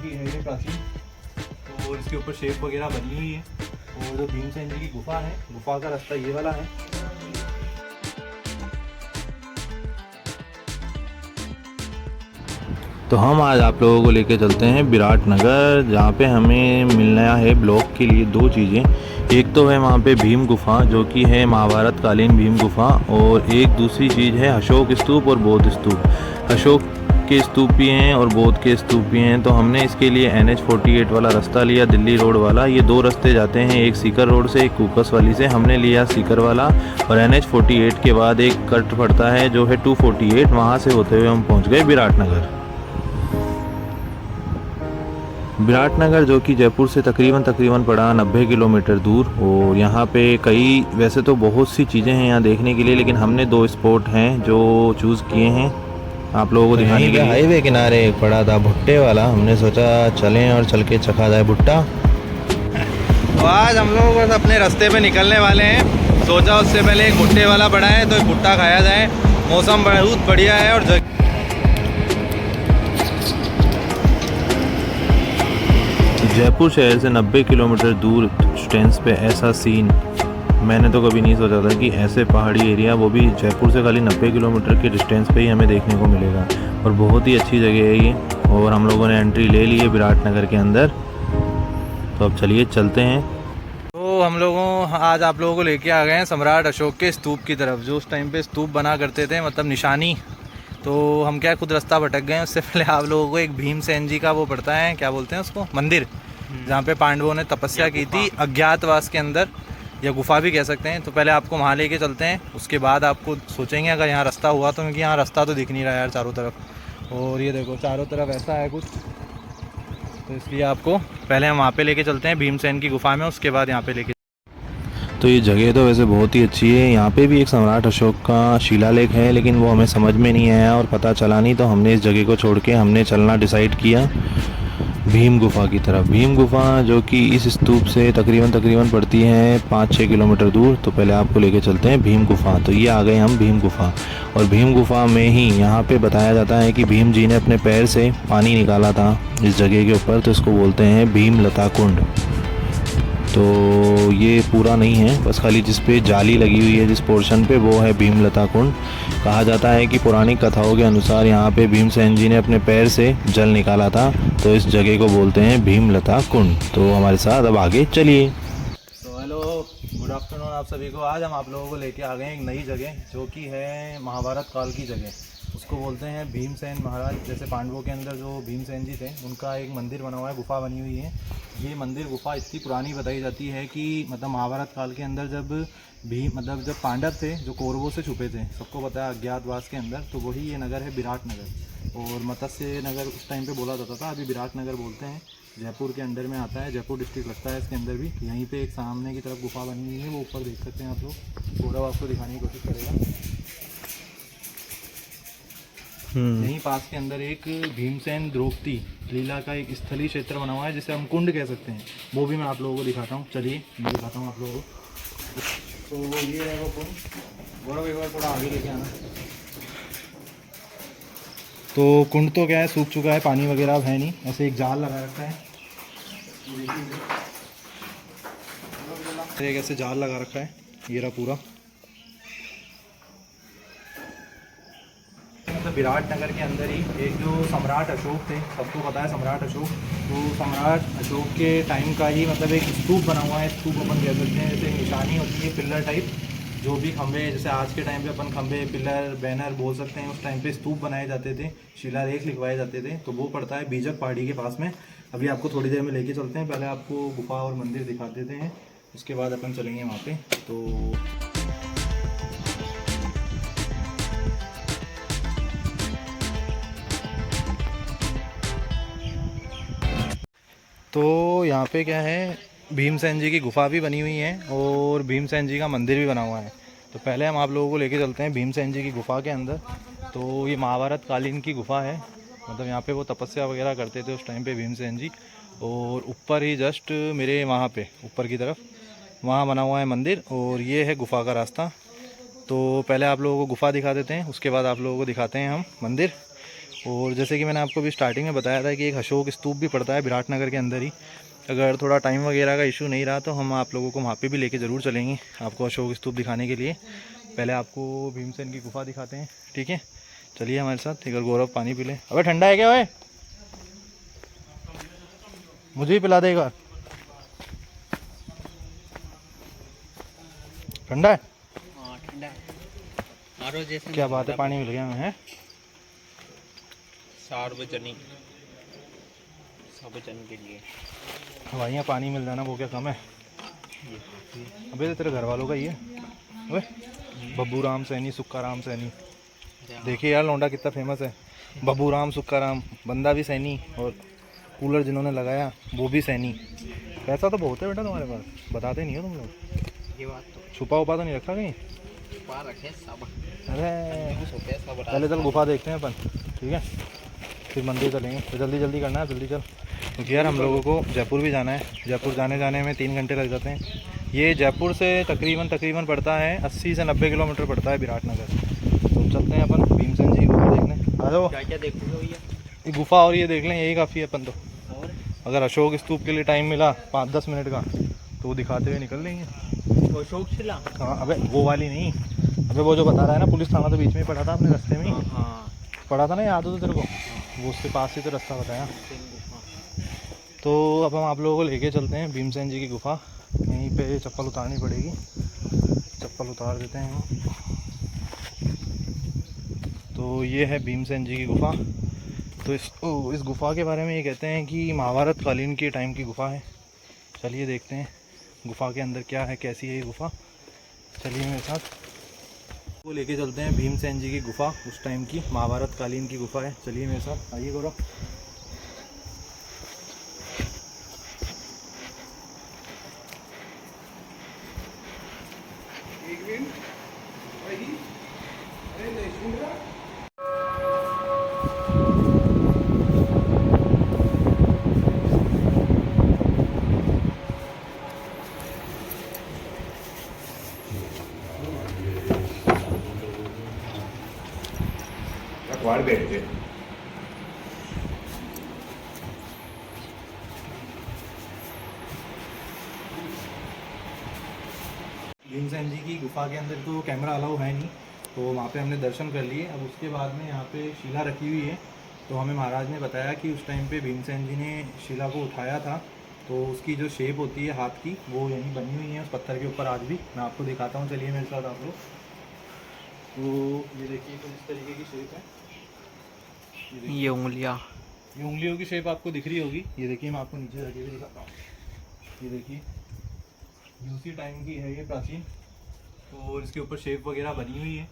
की है ये प्राचीन, और इसके ऊपर शेप वगैरह बनी हुई है। और जो भीमसेन जी की गुफा है, गुफा का रास्ता ये वाला है। तो हम आज आप लोगों को लेके चलते हैं विराटनगर, जहाँ पे हमें मिलना है ब्लॉग के लिए दो चीज़ें। एक तो है वहाँ पे भीम गुफा, जो कि है महाभारत कालीन भीम गुफा, और एक दूसरी चीज़ है अशोक स्तूप और बौद्ध स्तूप। अशोक के स्तूप भी हैं और बौद्ध के स्तूप भी हैं। तो हमने इसके लिए NH-48 वाला रास्ता लिया, दिल्ली रोड वाला। ये दो रास्ते जाते हैं, एक सीकर रोड से, एक कुकस वाली से। हमने लिया सीकर वाला, और NH-48 के बाद एक कट पड़ता है जो है 248, वहाँ से होते हुए हम पहुँच गए विराटनगर। विराटनगर जो कि जयपुर से तकरीबन पड़ा 90 किलोमीटर दूर। और यहाँ पे कई, वैसे तो बहुत सी चीज़ें हैं यहाँ देखने के लिए, लेकिन हमने दो स्पॉट हैं जो चूज़ किए हैं आप लोगों को दिखाने के लिए। हाईवे किनारे एक पड़ा था भुट्टे वाला, हमने सोचा चलें और चल के चखा जाए भुट्टा। तो आज हम लोग बस अपने रास्ते पे निकलने वाले हैं। सोचा उससे पहले एक भुट्टे वाला पड़ा है तो एक भुट्टा खाया जाए। मौसम बहुत बढ़िया है और जयपुर शहर से 90 किलोमीटर दूर डिस्टेंस पे ऐसा सीन मैंने तो कभी नहीं सोचा था कि ऐसे पहाड़ी एरिया, वो भी जयपुर से खाली 90 किलोमीटर के डिस्टेंस पे ही हमें देखने को मिलेगा। और बहुत ही अच्छी जगह है ये। और हम लोगों ने एंट्री ले ली है विराटनगर के अंदर। तो अब चलिए चलते हैं। तो हम लोगों आज आप लोगों को लेके आ गए हैं सम्राट अशोक के स्तूप की तरफ, जो उस टाइम पे स्तूप बना करते थे, मतलब निशानी। तो हम क्या खुद रास्ता भटक गए। उससे पहले आप लोगों को एक भीमसेन जी का वो पड़ता है, क्या बोलते हैं उसको, मंदिर, जहाँ पे पांडवों ने तपस्या की थी अज्ञातवास के अंदर, या गुफा भी कह सकते हैं। तो पहले आपको वहाँ लेके चलते हैं, उसके बाद आपको सोचेंगे अगर यहाँ रास्ता हुआ तो, क्योंकि यहाँ रास्ता तो दिख नहीं रहा है यार चारों तरफ। और ये देखो चारों तरफ ऐसा है कुछ, तो इसलिए आपको पहले हम वहाँ पे लेके चलते हैं भीमसेन की गुफा में, उसके बाद यहाँ पे लेके। तो ये जगह तो वैसे बहुत ही अच्छी है। यहाँ पे भी एक सम्राट अशोक का शिलालेख है, लेकिन वो हमें समझ में नहीं आया और पता चला नहीं, तो हमने इस जगह को छोड़ के हमने चलना डिसाइड किया भीम गुफा की तरफ। भीम गुफा जो कि इस स्तूप से तकरीबन पड़ती है 5-6 किलोमीटर दूर। तो पहले आपको लेके चलते हैं भीम गुफा। तो ये आ गए हम भीम गुफा, और भीम गुफा में ही यहाँ पे बताया जाता है कि भीम जी ने अपने पैर से पानी निकाला था इस जगह के ऊपर, तो इसको बोलते हैं भीमलता कुंड। तो ये पूरा नहीं है, बस खाली जिस पे जाली लगी हुई है जिस पोर्शन पे, वो है भीमलता कुंड। कहा जाता है कि पौराणिक कथाओं के अनुसार यहाँ पे भीमसेन जी ने अपने पैर से जल निकाला था, तो इस जगह को बोलते हैं भीमलता कुंड। तो हमारे साथ अब आगे चलिए। तो हेलो, गुड आफ्टरनून आप सभी को। आज हम आप लोगों को लेके आ गए हैं एक नई जगह, जो कि है महाभारत काल की जगह। उसको बोलते हैं भीमसेन महाराज। जैसे पांडवों के अंदर जो भीमसेन जी थे, उनका एक मंदिर बना हुआ है, गुफा बनी हुई है। ये मंदिर गुफा इतनी पुरानी बताई जाती है कि मतलब महाभारत काल के अंदर जब पांडव थे जो कौरवों से छुपे थे, सबको पता है अज्ञातवास के अंदर, तो वही ये नगर है विराटनगर। और मत्स्य नगर उस टाइम पे बोला जाता था, अभी विराटनगर बोलते हैं। जयपुर के अंदर में आता है, जयपुर डिस्ट्रिक्ट लगता है इसके अंदर भी। यहीं पे एक सामने की तरफ गुफा बनी हुई है, वो ऊपर देख सकते हैं आप लोग। थोड़ा आपको दिखाने की कोशिश करेगा। यहीं पास के अंदर एक भीमसेन द्रौपदी लीला का एक स्थलीय क्षेत्र बना हुआ है, जिसे हम कुंड कह सकते हैं। वो भी मैं आप लोगों को दिखाता हूँ। चलिए मैं दिखाता हूँ आप लोगों को। तो ये है वो कुंड। गौरव एक बार थोड़ा आगे लेके आना। तो कुंड तो क्या है, सूख चुका है, पानी वगैरह अब है नहीं। ऐसे एक जाल लगा रखा है, एक ऐसे जाल लगा रखा है, ये रहा पूरा। मतलब विराटनगर के अंदर ही एक जो सम्राट अशोक थे, सबको पता है सम्राट अशोक। तो सम्राट अशोक के टाइम का ही मतलब एक स्तूप बना हुआ है। स्तूप अपन कह सकते हैं, जैसे निशानी होती है पिलर टाइप, जो भी खंभे, जैसे आज के टाइम पे अपन खंभे, पिलर, बैनर बोल सकते हैं, उस टाइम पे स्तूप बनाए जाते थे, शिलालेख लिखवाए जाते थे। तो वो पड़ता है बीजक पहाड़ी के पास में। अभी आपको थोड़ी देर में लेके चलते हैं। पहले आपको गुफा और मंदिर दिखा देते हैं, उसके बाद अपन चलेंगे वहाँ पे। तो यहाँ पे क्या है, भीमसेन जी की गुफा भी बनी हुई है और भीमसेन जी का मंदिर भी बना हुआ है। तो पहले हम आप लोगों को लेके चलते हैं भीमसेन जी की गुफा के अंदर। तो ये महाभारत कालीन की गुफा है, मतलब यहाँ पे वो तपस्या वगैरह करते थे उस टाइम पे भीमसेन जी। और ऊपर ही जस्ट मेरे वहाँ पे ऊपर की तरफ वहाँ बना हुआ है मंदिर, और ये है गुफा का रास्ता। तो पहले आप लोगों को गुफा दिखा देते हैं, उसके बाद आप लोगों को दिखाते हैं हम मंदिर। और जैसे कि मैंने आपको भी स्टार्टिंग में बताया था कि एक अशोक स्तूप भी पड़ता है विराटनगर के अंदर ही। अगर थोड़ा टाइम वगैरह का इशू नहीं रहा तो हम आप लोगों को वहाँ पे भी लेके ज़रूर चलेंगे आपको अशोक स्तूप दिखाने के लिए। पहले आपको भीमसेन की गुफा दिखाते हैं, ठीक है? चलिए हमारे साथ। एक बार गौरव पानी पी ले। अबे ठंडा है क्या? ओए मुझे ही पिला दे एक बार। ठंडा है? हाँ ठंडा है। आरो जैसे क्या बात है, पानी मिल गया हमें। सार्वजनिक सार्वजनिक के लिए हमारे यहाँ पानी मिल जाना वो क्या कम है? अबे तो तेरे घर वालों का ही है। ओए बब्बू राम सैनी, सुक्का राम सैनी। देखिए यार लौंडा कितना फेमस है। बब्बू राम, सुक्का राम, बंदा भी सैनी और कूलर जिन्होंने लगाया वो भी सैनी। पैसा तो बहुत है बेटा तुम्हारे पास, बताते नहीं हो तुम लोग। ये बात तो छुपा उपा तो नहीं रखा कहीं? छुपा रखे सब। अरे सब पहले चल गुफा देखते हैं अपन, ठीक है? फिर मंदिर चलेंगे। तो जल्दी जल्दी करना है, जल्दी चल, क्योंकि यार हम लोगों को जयपुर भी जाना है। जयपुर जाने में 3 घंटे लग जाते हैं। ये जयपुर से तकरीबन पड़ता है 80 से 90 किलोमीटर पड़ता है विराटनगर। तो चलते हैं अपन भीमसेन जी गुफा देखने। आ जाओ। क्या क्या देखोगे भैया? ये गुफा और ये देख लें, यही काफ़ी है अपन तो। और अगर अशोक स्तूप के लिए टाइम मिला 5-10 मिनट का तो वो दिखाते हुए निकल लेंगे। अशोक शिला। हाँ अबे वो वाली नहीं, अबे वो जो बता रहा है ना, पुलिस थाना तो बीच में ही पड़ा था अपने रास्ते में ही हाँ पड़ा था ना, याद हो तो तेरे को? वो उसके पास ही तो रास्ता बताया। तो अब हम आप लोगों को लेके चलते हैं भीमसेन जी की गुफा। यहीं पे चप्पल उतारनी पड़ेगी, चप्पल उतार देते हैं हम। तो ये है भीमसेन जी की गुफा। तो इस गुफा के बारे में ये कहते हैं कि महाभारत कालीन के टाइम की गुफा है। चलिए देखते हैं गुफा के अंदर क्या है, कैसी है ये गुफा। चलिए मेरे साथ, वो लेके चलते हैं भीमसेन जी की गुफा। उस टाइम की महाभारत कालीन की गुफा है। चलिए मेरे साथ, आइए गौरव। वाढ भेटते भीमसेन जी की गुफा के अंदर तो कैमरा अलाउ है नहीं, तो वहाँ पे हमने दर्शन कर लिए। अब उसके बाद में यहाँ पे शिला रखी हुई है। तो हमें महाराज ने बताया कि उस टाइम पे भीमसेन जी ने शिला को उठाया था, तो उसकी जो शेप होती है हाथ की वो यहीं बनी हुई है उस पत्थर के ऊपर आज भी। मैं आपको दिखाता हूँ, चलिए मेरे साथ आप लोग। तो ये देखिए कुछ इस तरीके की शेप है। ये उंगलियाँ। ये उंगलियों की शेप आपको दिख रही होगी। ये देखिए मैं आपको नीचे रखे हुए दिखाता हूँ। ये देखिए ये उसी टाइम की है ये, प्राचीन। और इसके ऊपर शेप वगैरह बनी हुई है।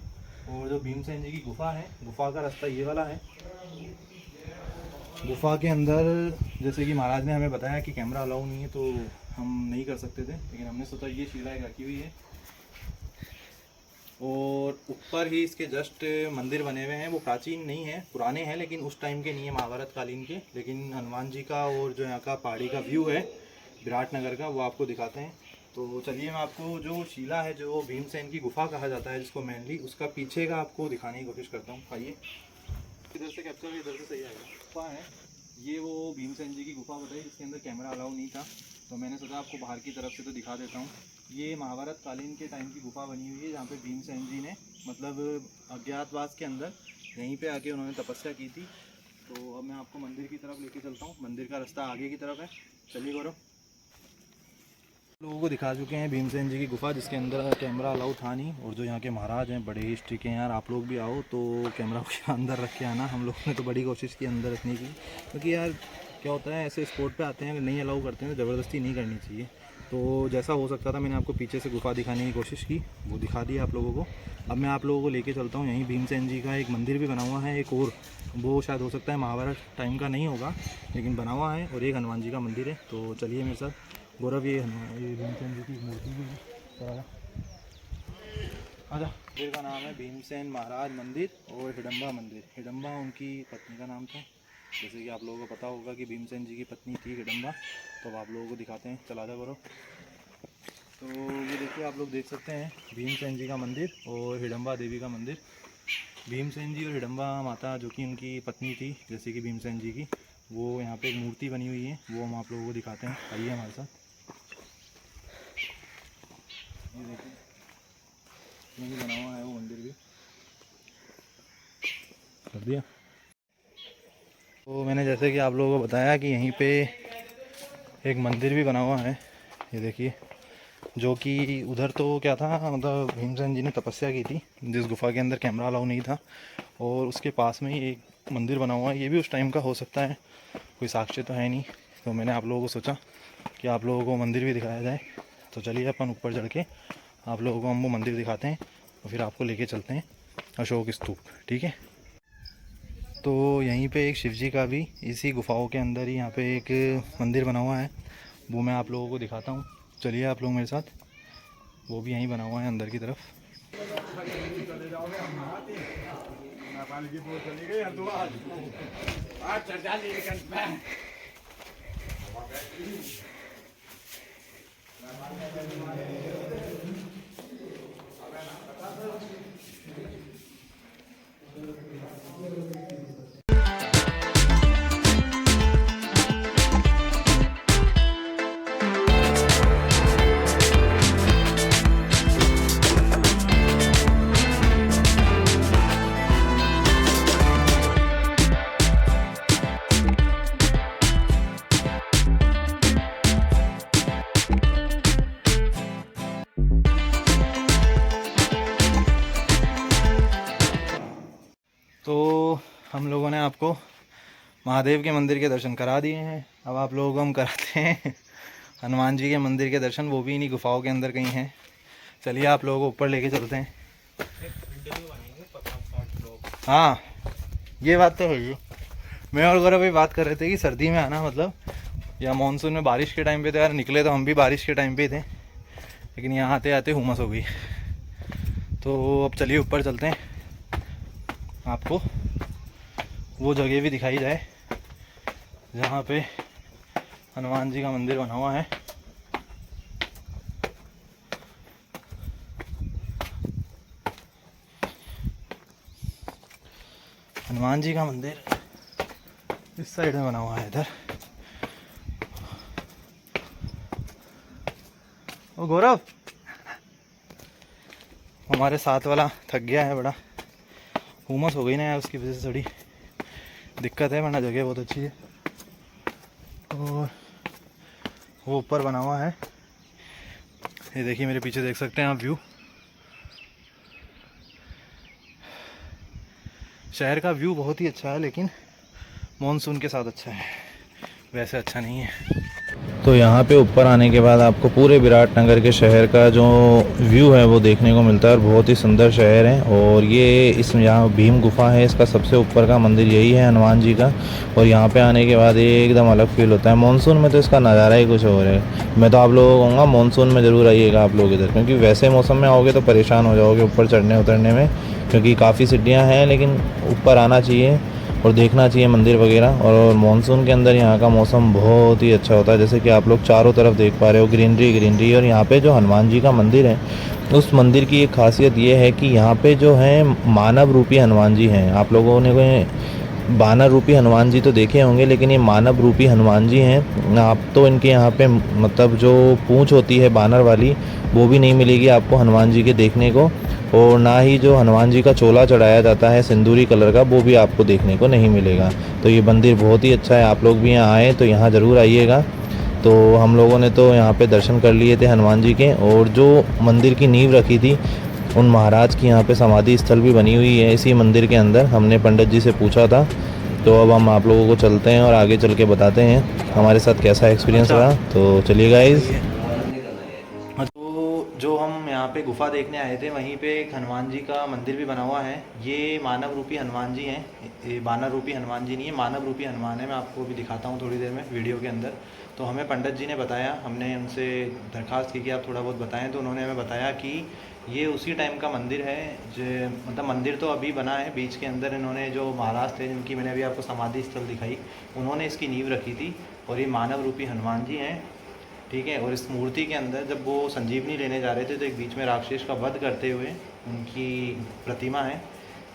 और जो भीमसेन जी की गुफा है, गुफा का रास्ता ये वाला है। गुफा के अंदर जैसे कि महाराज ने हमें बताया कि कैमरा अलाउ नहीं है, तो हम नहीं कर सकते थे, लेकिन हमने सोचा ये शिला एक रखी हुई है। और ऊपर ही इसके जस्ट मंदिर बने हुए हैं। वो प्राचीन नहीं है, पुराने हैं, लेकिन उस टाइम के नहीं है, महाभारत कालीन के। लेकिन हनुमान जी का और जो यहाँ का पहाड़ी का व्यू है विराटनगर का, वो आपको दिखाते हैं। तो चलिए मैं आपको जो शिला है, जो भीमसेन की गुफा कहा जाता है जिसको मेनली, उसका पीछे का आपको दिखाने की कोशिश करता हूँ। आइए, इधर से कैप्चर, इधर से सही आएगा। गुफा है ये, वो भीमसेन जी की गुफा बताई जिसके अंदर कैमरा अलाउ नहीं था, तो मैंने सोचा आपको बाहर की तरफ से तो दिखा देता हूँ। ये महाभारत कालीन के टाइम की गुफा बनी हुई है, जहाँ पे भीमसेन जी ने मतलब अज्ञातवास के अंदर यहीं पे आके उन्होंने तपस्या की थी। तो अब मैं आपको मंदिर की तरफ लेके चलता हूँ। मंदिर का रास्ता आगे की तरफ है, चलिए गौरव। लोगों को दिखा चुके हैं भीमसेन जी की गुफा, जिसके अंदर कैमरा अलाउ था नहीं। और जो यहाँ के महाराज हैं बड़े ही स्ट्रिक्ट हैं यार। आप लोग भी आओ तो कैमरा को अंदर रख के आना। हम लोगों ने तो बड़ी कोशिश की अंदर रखने की, क्योंकि यार क्या होता है, ऐसे स्पॉट पे आते हैं, अगर नहीं अलाउ करते हैं तो ज़बरदस्ती नहीं करनी चाहिए। तो जैसा हो सकता था मैंने आपको पीछे से गुफा दिखाने की कोशिश की, वो दिखा दी आप लोगों को। अब मैं आप लोगों को लेके चलता हूँ। यहीं भीमसेन जी का एक मंदिर भी बना हुआ है, एक और, वो शायद हो सकता है महाभारत टाइम का नहीं होगा, लेकिन बना हुआ है। और एक हनुमान जी का मंदिर है। तो चलिए मेरे साथ। गौरव ये भीमसेन जी की मूर्ति भी है, तो आजा। मंदिर का नाम है भीमसेन महाराज मंदिर और हिडम्बा मंदिर। हिडम्बा उनकी पत्नी का नाम था, जैसे कि आप लोगों को पता होगा कि भीमसेन जी की पत्नी थी हिडम्बा। तो अब आप लोगों को दिखाते हैं, चला जा गौरव। तो ये देखिए, आप लोग देख सकते हैं भीमसेन जी का मंदिर और हिडम्बा देवी का मंदिर। भीमसेन जी और हिडम्बा माता जो कि उनकी पत्नी थी जैसे कि भीमसेन जी की, वो यहाँ पे एक मूर्ति बनी हुई है, वो हम आप लोगों को दिखाते हैं। आइए हमारे साथ। ये देखिए यहीं बना हुआ है वो मंदिर भी। कर दिया। तो मैंने जैसे कि आप लोगों को बताया कि यहीं पे एक मंदिर भी बना हुआ है, ये देखिए, जो कि उधर तो क्या था, मतलब भीमसेन जी ने तपस्या की थी जिस गुफा के अंदर कैमरा अलाउ नहीं था, और उसके पास में ही एक मंदिर बना हुआ है। ये भी उस टाइम का हो सकता है, कोई साक्ष्य तो है नहीं। तो मैंने आप लोगों को सोचा कि आप लोगों को मंदिर भी दिखाया जाए। तो चलिए अपन ऊपर चढ़ के आप लोगों को हम वो मंदिर दिखाते हैं और फिर आपको लेके चलते हैं अशोक स्तूप, ठीक है। तो यहीं पे एक शिव जी का भी इसी गुफाओं के अंदर ही यहाँ पे एक मंदिर बना हुआ है, वो मैं आप लोगों को दिखाता हूँ। चलिए आप लोग मेरे साथ, वो भी यहीं बना हुआ है अंदर की तरफ। तो हम लोगों ने आपको महादेव के मंदिर के दर्शन करा दिए हैं। अब आप लोगों को हम कराते हैं हनुमान जी के मंदिर के दर्शन, वो भी इन्हीं गुफाओं के अंदर कहीं हैं। चलिए आप लोगों को ऊपर लेके चलते हैं। हाँ ये बात तो है। मैं और गौरव भाई बात कर रहे थे कि सर्दी में आना, मतलब या मानसून में बारिश के टाइम पे तो यार निकले तो हम भी बारिश के टाइम पे थे, लेकिन यहाँ आते आते हुमस हो गई। तो अब चलिए ऊपर चलते हैं, आपको वो जगह भी दिखाई जाए जहाँ पे हनुमान जी का मंदिर बना हुआ है। हनुमान जी का मंदिर इस साइड में बना हुआ है इधर। ओ गौरव, हमारे साथ वाला थक गया है बड़ा, हुमस हो गई ना यार, उसकी वजह से थोड़ी दिक्कत है, वरना जगह बहुत अच्छी है। और वो ऊपर बना हुआ है, ये देखिए मेरे पीछे देख सकते हैं आप व्यू। शहर का व्यू बहुत ही अच्छा है, लेकिन मॉनसून के साथ अच्छा है, वैसे अच्छा नहीं है। तो यहाँ पे ऊपर आने के बाद आपको पूरे विराटनगर के शहर का जो व्यू है वो देखने को मिलता है, और बहुत ही सुंदर शहर है। और ये इसमें यहाँ भीम गुफा है, इसका सबसे ऊपर का मंदिर यही है हनुमान जी का। और यहाँ पे आने के बाद एकदम अलग फील होता है। मानसून में तो इसका नज़ारा ही कुछ और है। मैं तो आप लोगों को कहूँगा मानसून में ज़रूर आइएगा आप लोग इधर, क्योंकि वैसे मौसम में आओगे तो परेशान हो जाओगे ऊपर चढ़ने उतरने में, क्योंकि काफ़ी सीढ़ियाँ हैं। लेकिन ऊपर आना चाहिए और देखना चाहिए मंदिर वगैरह। और मानसून के अंदर यहाँ का मौसम बहुत ही अच्छा होता है, जैसे कि आप लोग चारों तरफ देख पा रहे हो, ग्रीनरी ग्रीनरी। और यहाँ पे जो हनुमान जी का मंदिर है, उस मंदिर की एक खासियत ये है कि यहाँ पे जो है मानव रूपी हनुमान जी हैं। आप लोगों ने कोई बानर रूपी हनुमान जी तो देखे होंगे, लेकिन ये मानव रूपी हनुमान जी हैं। आप तो इनके यहाँ पे मतलब जो पूँछ होती है बानर वाली, वो भी नहीं मिलेगी आपको हनुमान जी के देखने को। और ना ही जो हनुमान जी का चोला चढ़ाया जाता है सिंदूरी कलर का, वो भी आपको देखने को नहीं मिलेगा। तो ये मंदिर बहुत ही अच्छा है, आप लोग भी यहाँ आए तो यहाँ ज़रूर आइएगा। तो हम लोगों ने तो यहाँ पे दर्शन कर लिए थे हनुमान जी के, और जो मंदिर की नींव रखी थी उन महाराज की यहाँ पे समाधि स्थल भी बनी हुई है इसी मंदिर के अंदर। हमने पंडित जी से पूछा था। तो अब हम आप लोगों को चलते हैं और आगे चल के बताते हैं हमारे साथ कैसा एक्सपीरियंस रहा। तो चलिए गाइज़। तो जो हम यहाँ पे गुफा देखने आए थे, वहीं पे एक हनुमान जी का मंदिर भी बना हुआ है। ये मानव रूपी हनुमान जी हैं, ये बानर रूपी हनुमान जी नहीं है, मानव रूपी हनुमान है। मैं आपको भी दिखाता हूँ थोड़ी देर में वीडियो के अंदर। तो हमें पंडित जी ने बताया, हमने उनसे दरख्वास्त की कि आप थोड़ा बहुत बताएं, तो उन्होंने हमें बताया कि ये उसी टाइम का मंदिर है। जो मतलब मंदिर तो अभी बना है, बीच के अंदर इन्होंने जो महाराज थे जिनकी मैंने अभी आपको समाधि स्थल दिखाई, उन्होंने इसकी नींव रखी थी। और ये मानव रूपी हनुमान जी हैं, ठीक है। और इस मूर्ति के अंदर जब वो संजीवनी लेने जा रहे थे, तो एक बीच में राक्षस का वध करते हुए उनकी प्रतिमा है।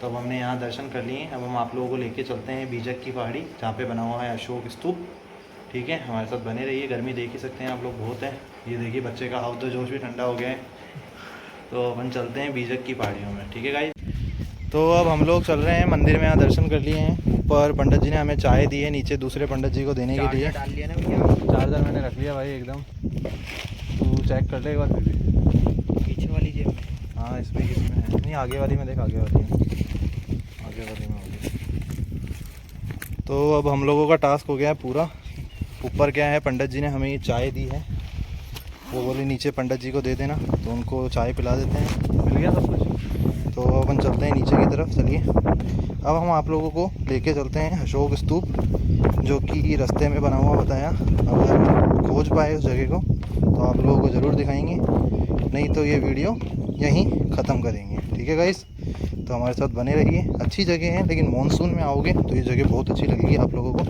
तो अब हमने यहाँ दर्शन कर लिए। अब हम आप लोगों को लेके चलते हैं बीजक की पहाड़ी, जहाँ पे बना हुआ है अशोक स्तूप। ठीक है, हमारे साथ बने रहिए। गर्मी देख ही सकते हैं आप लोग, बहुत है। ये देखिए बच्चे का हाथ तो जोश भी ठंडा हो गया है। तो अपन चलते हैं बीजक की पहाड़ियों में। ठीक है गाइस, तो अब हम लोग चल रहे हैं मंदिर में। यहाँ दर्शन कर लिए हैं। ऊपर पंडित जी ने हमें चाय दी है, नीचे दूसरे पंडित जी को देने के लिए। डाल लिया ना भैया, चार्जर मैंने रख लिया भाई एकदम। तू चेक कर ले एक बार फिर भी। पीछे वाली जेब में। हाँ इसमें किसमें है? नहीं आगे वाली में देख, आगे वाली में, आगे वाली में होगी। तो अब हम लोगों का टास्क हो गया है पूरा। ऊपर क्या है, पंडित जी ने हमें ये चाय दी है, वो बोले नीचे पंडित जी को दे देना, तो उनको चाय पिला देते हैं। मिल गया सब कुछ। तो अपन चलते हैं नीचे की तरफ। चलिए अब हम आप लोगों को लेके चलते हैं अशोक स्तूप, जो कि रास्ते में बना हुआ बताया। अगर खोज पाए उस जगह को तो आप लोगों को ज़रूर दिखाएंगे, नहीं तो ये वीडियो यहीं ख़त्म करेंगे। ठीक है गाइस, तो हमारे साथ बने रहिए। अच्छी जगह है, लेकिन मॉनसून में आओगे तो ये जगह बहुत अच्छी लगेगी आप लोगों को।